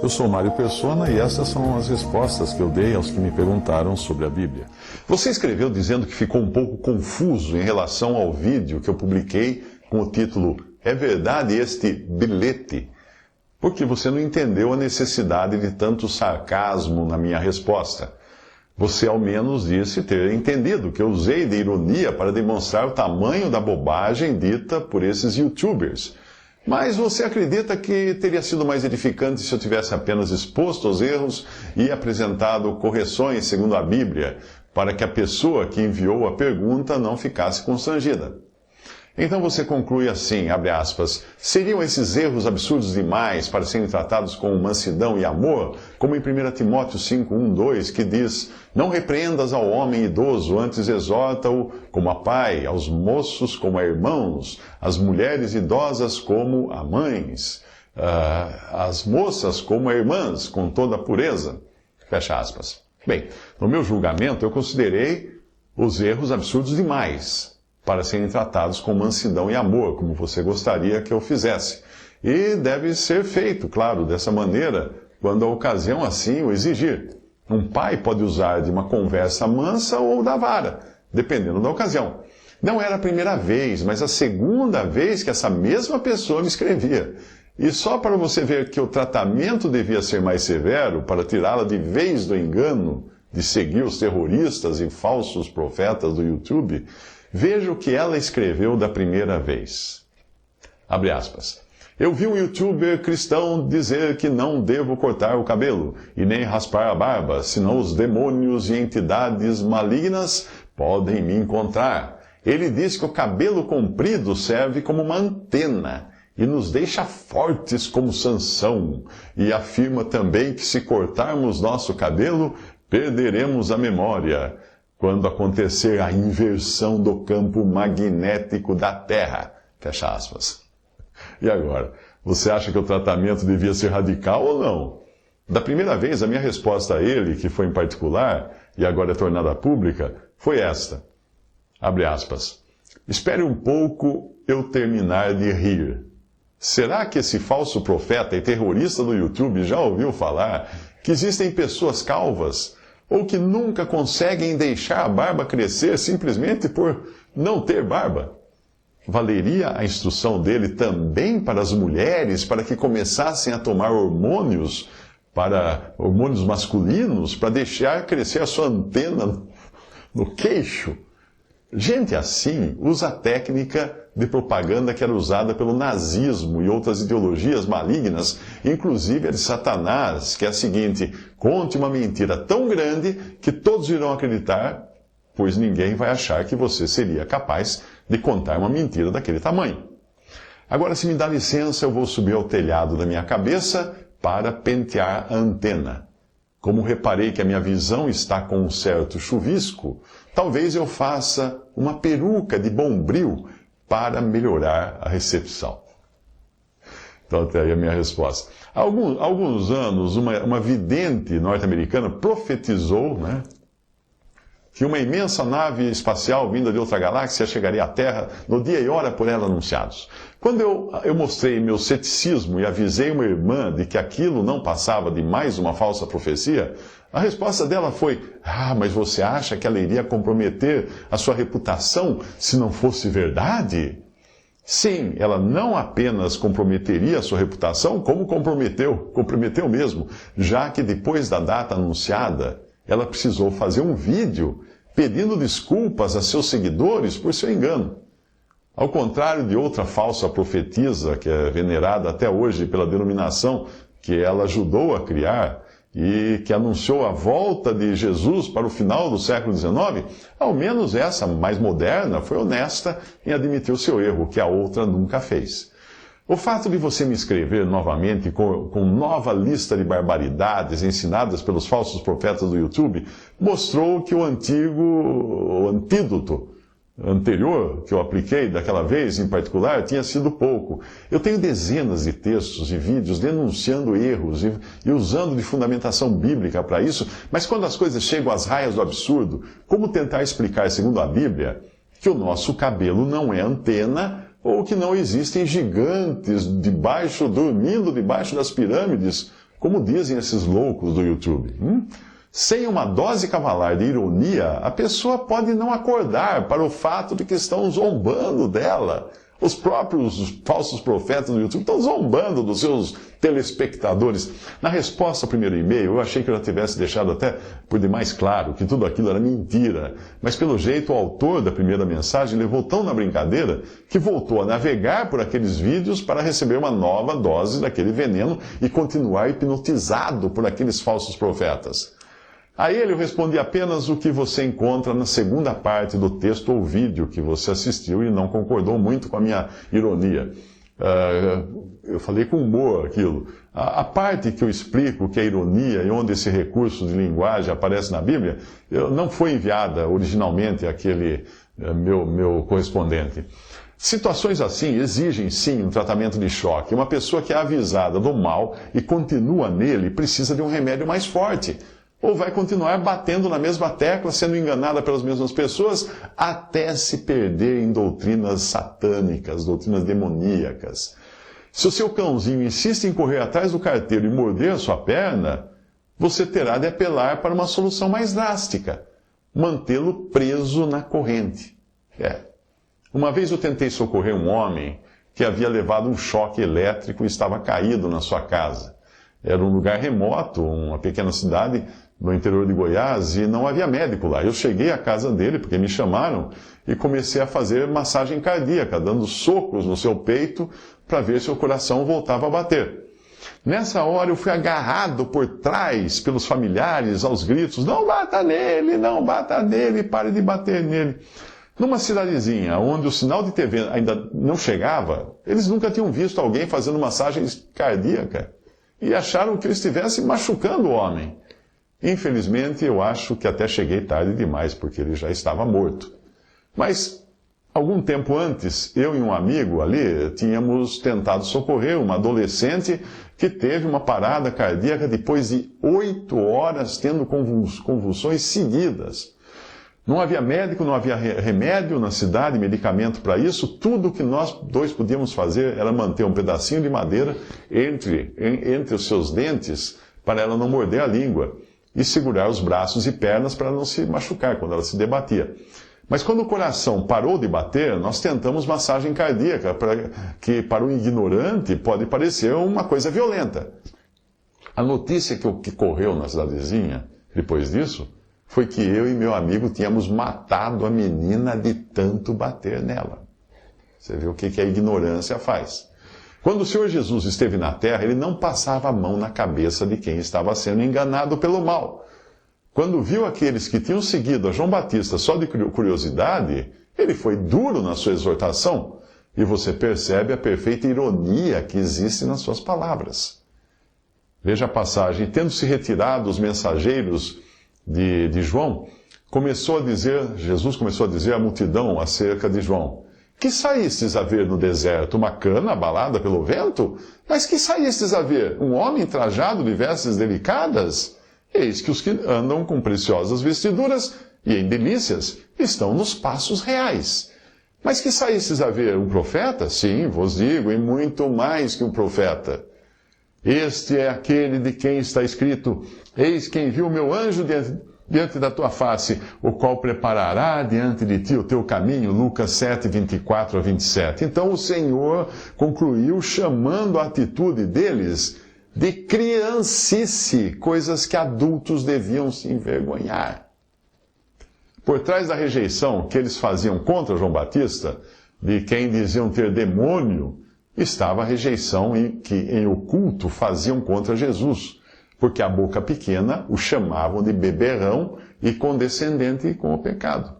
Eu sou Mário Persona e essas são as respostas que eu dei aos que me perguntaram sobre a Bíblia. Você escreveu dizendo que ficou um pouco confuso em relação ao vídeo que eu publiquei com o título "É verdade este bilhete?", porque você não entendeu a necessidade de tanto sarcasmo na minha resposta. Você ao menos disse ter entendido que eu usei de ironia para demonstrar o tamanho da bobagem dita por esses YouTubers. Mas você acredita que teria sido mais edificante se eu tivesse apenas exposto os erros e apresentado correções segundo a Bíblia, para que a pessoa que enviou a pergunta não ficasse constrangida. Então você conclui assim, abre aspas, seriam esses erros absurdos demais para serem tratados com mansidão e amor, como em 1 Timóteo 5:1-2, que diz, não repreendas ao homem idoso, antes exorta-o como a pai, aos moços como a irmãos, às mulheres idosas como a mães, às moças como a irmãs, com toda a pureza. Fecha aspas. Bem, no meu julgamento eu considerei os erros absurdos demais para serem tratados com mansidão e amor, como você gostaria que eu fizesse. E deve ser feito, claro, dessa maneira, quando a ocasião assim o exigir. Um pai pode usar de uma conversa mansa ou da vara, dependendo da ocasião. Não era a primeira vez, mas a segunda vez que essa mesma pessoa me escrevia. E só para você ver que o tratamento devia ser mais severo, para tirá-la de vez do engano de seguir os terroristas e falsos profetas do YouTube, veja o que ela escreveu da primeira vez. Abre aspas. Eu vi um youtuber cristão dizer que não devo cortar o cabelo e nem raspar a barba, senão os demônios e entidades malignas podem me encontrar. Ele diz que o cabelo comprido serve como uma antena e nos deixa fortes como Sansão. E afirma também que se cortarmos nosso cabelo, perderemos a memória quando acontecer a inversão do campo magnético da Terra. Fecha aspas. E agora, você acha que o tratamento devia ser radical ou não? Da primeira vez, a minha resposta a ele, que foi em particular, e agora é tornada pública, foi esta. Abre aspas. Espere um pouco eu terminar de rir. Será que esse falso profeta e terrorista do YouTube já ouviu falar que existem pessoas calvas ou que nunca conseguem deixar a barba crescer simplesmente por não ter barba? Valeria a instrução dele também para as mulheres, para que começassem a tomar hormônios masculinos, para deixar crescer a sua antena no queixo? Gente assim usa a técnica de propaganda que era usada pelo nazismo e outras ideologias malignas, inclusive a de Satanás, que é a seguinte: conte uma mentira tão grande que todos irão acreditar, pois ninguém vai achar que você seria capaz de contar uma mentira daquele tamanho. Agora, se me dá licença, eu vou subir ao telhado da minha cabeça para pentear a antena. Como reparei que a minha visão está com um certo chuvisco, talvez eu faça uma peruca de bombril para melhorar a recepção. Então, até aí a minha resposta. Há alguns anos, uma vidente norte-americana profetizou, que uma imensa nave espacial vinda de outra galáxia chegaria à Terra no dia e hora por ela anunciados. Quando eu mostrei meu ceticismo e avisei uma irmã de que aquilo não passava de mais uma falsa profecia, a resposta dela foi: mas você acha que ela iria comprometer a sua reputação se não fosse verdade? Sim, ela não apenas comprometeria a sua reputação, como comprometeu mesmo, já que depois da data anunciada, ela precisou fazer um vídeo pedindo desculpas a seus seguidores por seu engano. Ao contrário de outra falsa profetisa, que é venerada até hoje pela denominação que ela ajudou a criar e que anunciou a volta de Jesus para o final do século XIX, ao menos essa, mais moderna, foi honesta em admitir o seu erro, que a outra nunca fez. O fato de você me escrever novamente com nova lista de barbaridades ensinadas pelos falsos profetas do YouTube mostrou que o antídoto anterior que eu apliquei daquela vez em particular tinha sido pouco. Eu tenho dezenas de textos e vídeos denunciando erros e usando de fundamentação bíblica para isso, mas quando as coisas chegam às raias do absurdo, como tentar explicar, segundo a Bíblia, que o nosso cabelo não é antena ou que não existem gigantes dormindo debaixo das pirâmides, como dizem esses loucos do YouTube. Sem uma dose cavalar de ironia, a pessoa pode não acordar para o fato de que estão zombando dela. Os próprios falsos profetas do YouTube estão zombando dos seus telespectadores. Na resposta ao primeiro e-mail, eu achei que eu já tivesse deixado até por demais claro que tudo aquilo era mentira. Mas pelo jeito, o autor da primeira mensagem levou tão na brincadeira que voltou a navegar por aqueles vídeos para receber uma nova dose daquele veneno e continuar hipnotizado por aqueles falsos profetas. A ele eu respondi apenas o que você encontra na segunda parte do texto ou vídeo que você assistiu e não concordou muito com a minha ironia. Eu falei com humor aquilo. A parte que eu explico que é ironia e onde esse recurso de linguagem aparece na Bíblia, não foi enviada originalmente àquele meu correspondente. Situações assim exigem, sim, um tratamento de choque. Uma pessoa que é avisada do mal e continua nele precisa de um remédio mais forte. Ou vai continuar batendo na mesma tecla, sendo enganada pelas mesmas pessoas, até se perder em doutrinas satânicas, doutrinas demoníacas. Se o seu cãozinho insiste em correr atrás do carteiro e morder a sua perna, você terá de apelar para uma solução mais drástica: mantê-lo preso na corrente. Uma vez eu tentei socorrer um homem que havia levado um choque elétrico e estava caído na sua casa. Era um lugar remoto, uma pequena cidade no interior de Goiás, e não havia médico lá. Eu cheguei à casa dele, porque me chamaram, e comecei a fazer massagem cardíaca, dando socos no seu peito para ver se o coração voltava a bater. Nessa hora eu fui agarrado por trás pelos familiares aos gritos: não bata nele, pare de bater nele. Numa cidadezinha onde o sinal de TV ainda não chegava, eles nunca tinham visto alguém fazendo massagem cardíaca e acharam que eu estivesse machucando o homem. Infelizmente, eu acho que até cheguei tarde demais, porque ele já estava morto. Mas, algum tempo antes, eu e um amigo ali tínhamos tentado socorrer uma adolescente que teve uma parada cardíaca depois de 8 horas tendo convulsões seguidas. Não havia médico, não havia remédio na cidade, medicamento para isso. Tudo que nós dois podíamos fazer era manter um pedacinho de madeira entre os seus dentes para ela não morder a língua e segurar os braços e pernas para não se machucar quando ela se debatia. Mas quando o coração parou de bater, nós tentamos massagem cardíaca, que para o ignorante pode parecer uma coisa violenta. A notícia que correu na cidadezinha depois disso foi que eu e meu amigo tínhamos matado a menina de tanto bater nela. Você vê o que a ignorância faz. Quando o Senhor Jesus esteve na terra, ele não passava a mão na cabeça de quem estava sendo enganado pelo mal. Quando viu aqueles que tinham seguido a João Batista só de curiosidade, ele foi duro na sua exortação. E você percebe a perfeita ironia que existe nas suas palavras. Veja a passagem: tendo-se retirado os mensageiros de João, Jesus começou a dizer à multidão acerca de João: que saístes a ver no deserto? Uma cana abalada pelo vento? Mas que saístes a ver? Um homem trajado de vestes delicadas? Eis que os que andam com preciosas vestiduras e em delícias estão nos passos reais. Mas que saístes a ver? Um profeta? Sim, vos digo, e muito mais que um profeta. Este é aquele de quem está escrito: eis que envio o meu anjo diante da tua face, o qual preparará diante de ti o teu caminho. Lucas 7, 24 a 27. Então o Senhor concluiu chamando a atitude deles de criancice, coisas que adultos deviam se envergonhar. Por trás da rejeição que eles faziam contra João Batista, de quem diziam ter demônio, estava a rejeição que em oculto faziam contra Jesus, porque a boca pequena o chamavam de beberrão e condescendente com o pecado.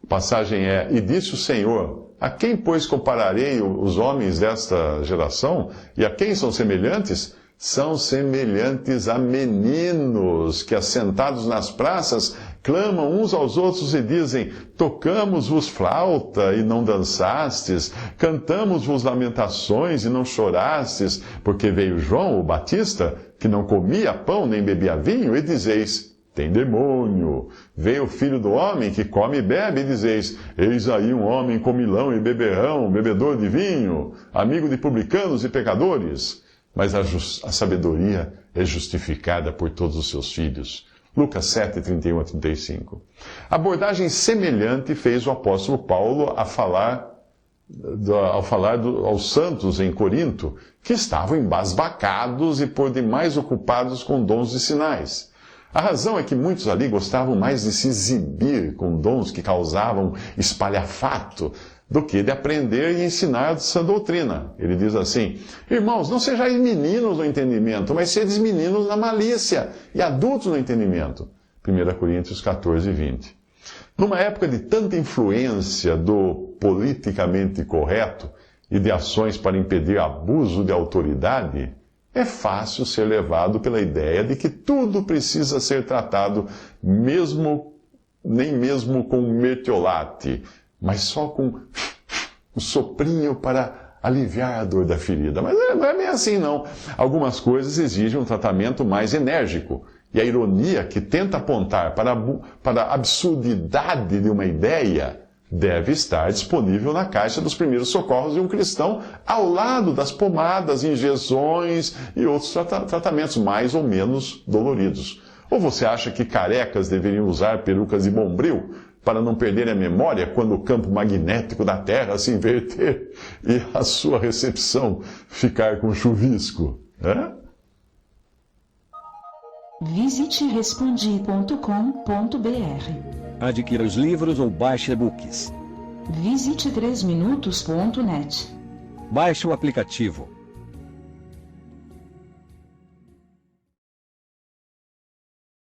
A passagem é: e disse o Senhor: a quem, pois, compararei os homens desta geração? E a quem são semelhantes? São semelhantes a meninos que, assentados nas praças, clamam uns aos outros e dizem: tocamos-vos flauta e não dançastes, cantamos-vos lamentações e não chorastes, porque veio João, o Batista, que não comia pão nem bebia vinho, e dizeis: tem demônio. Veio o filho do homem que come e bebe, e dizeis: eis aí um homem comilão e beberrão, bebedor de vinho, amigo de publicanos e pecadores. Mas a sabedoria é justificada por todos os seus filhos. Lucas 7, 31 a 35. Abordagem semelhante fez o apóstolo Paulo ao falar aos santos em Corinto, que estavam embasbacados e por demais ocupados com dons e sinais. A razão é que muitos ali gostavam mais de se exibir com dons que causavam espalhafato do que de aprender e ensinar a sã doutrina. Ele diz assim: irmãos, não sejais meninos no entendimento, mas sedes meninos na malícia e adultos no entendimento. 1 Coríntios 14, 20. Numa época de tanta influência do politicamente correto e de ações para impedir abuso de autoridade, é fácil ser levado pela ideia de que tudo precisa ser tratado nem mesmo com mertiolate, mas só com um soprinho para aliviar a dor da ferida. Mas não é bem assim, não. Algumas coisas exigem um tratamento mais enérgico. E a ironia que tenta apontar para a absurdidade de uma ideia deve estar disponível na caixa dos primeiros socorros de um cristão, ao lado das pomadas, injeções e outros tratamentos mais ou menos doloridos. Ou você acha que carecas deveriam usar perucas de bombril para não perderem a memória quando o campo magnético da Terra se inverter e a sua recepção ficar com chuvisco? Visite respondi.com.br. Adquira os livros ou baixe e-books. Visite 3minutos.net. Baixe o aplicativo.